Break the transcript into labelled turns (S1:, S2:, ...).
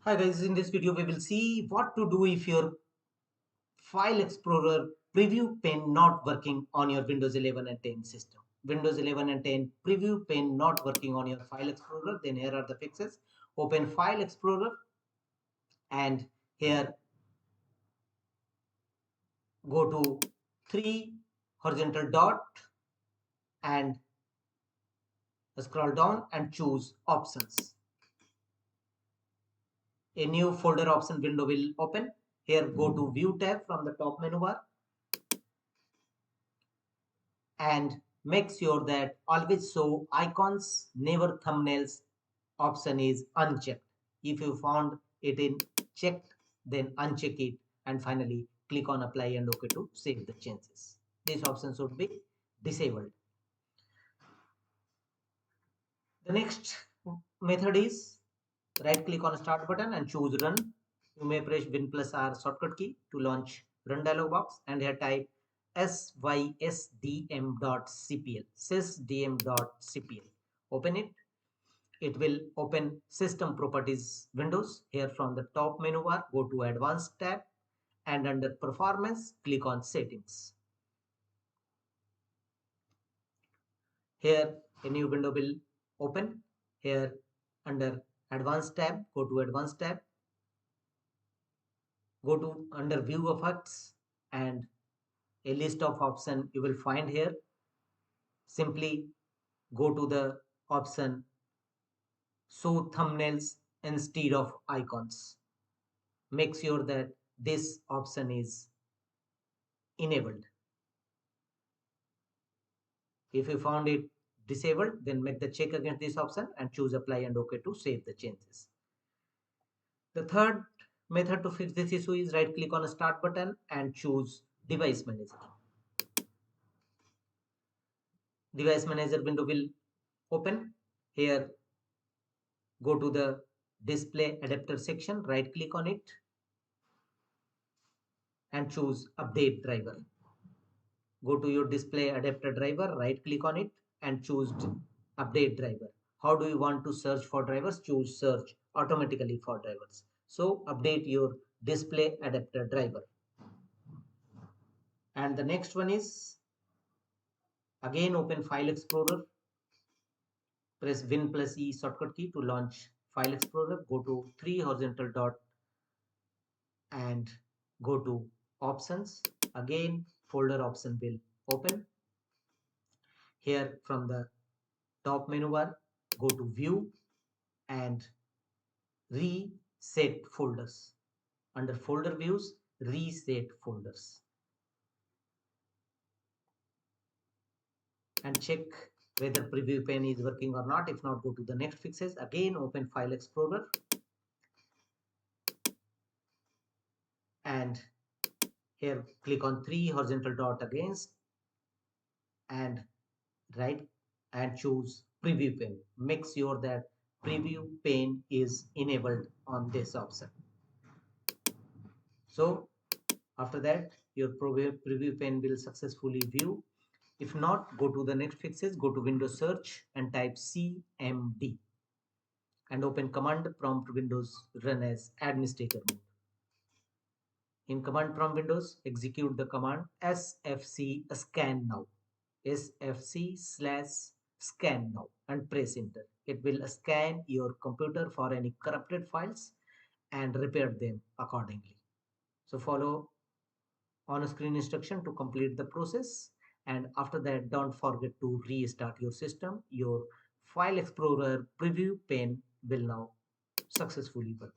S1: Hi guys, in this video we will see what to do if your File Explorer preview pane not working on your Windows 11 and 10 system. Windows 11 and 10 preview pane not working on your File Explorer, then here are the fixes. Open File Explorer and here go to 3 horizontal dot and scroll down and choose options. A new folder option window will open. Here go to View tab from the top menu bar and make sure that always show icons, never thumbnails option is unchecked. If you found it in checked, then uncheck it and finally click on apply and OK to save the changes. This option should be disabled. The next method is right click on start button and choose run. You may press Win plus R shortcut key to launch run dialog box and here type sysdm.cpl sysdm.cpl. Open it. It will open system properties windows. Here from the top menu bar go to advanced tab and under performance click on settings. Here a new window will open. Here under advanced tab go to advanced tab, go to under view effects and a list of options you will find here. Simply go to the option show thumbnails instead of icons. Make sure that this option is enabled. If you found it disabled, then make the check against this option and choose apply and OK to save the changes. The third method to fix this issue is right click on the start button and choose device manager. Device manager window will open. Here go to the display adapter section, right click on it and choose update driver. Go to your display adapter driver, right click on it and choose update driver. How do you want to search for drivers? Choose search automatically for drivers. So update your display adapter driver. And the next one is again open File Explorer. Press Win plus E shortcut key to launch File Explorer. Go to 3 horizontal dot and go to options. Again folder option will open. Here from the top menu bar go to view and reset folders. Under folder views reset folders and check whether preview pane is working or not. If not, go to the next fixes. Again open File Explorer and here click on 3 horizontal dot against and right and choose preview pane. Make sure that preview pane is enabled on this option. So after that your preview pane will successfully view. If not, go to the next fixes, go to Windows search and type CMD and open command prompt Windows run as administrator mode. In command prompt Windows, execute the command sfc scan now, sfc/scan now and press enter. It will scan your computer for any corrupted files and repair them accordingly. So follow on screen instruction to complete the process, and after that don't forget to restart your system. Your File Explorer preview pane will now successfully work.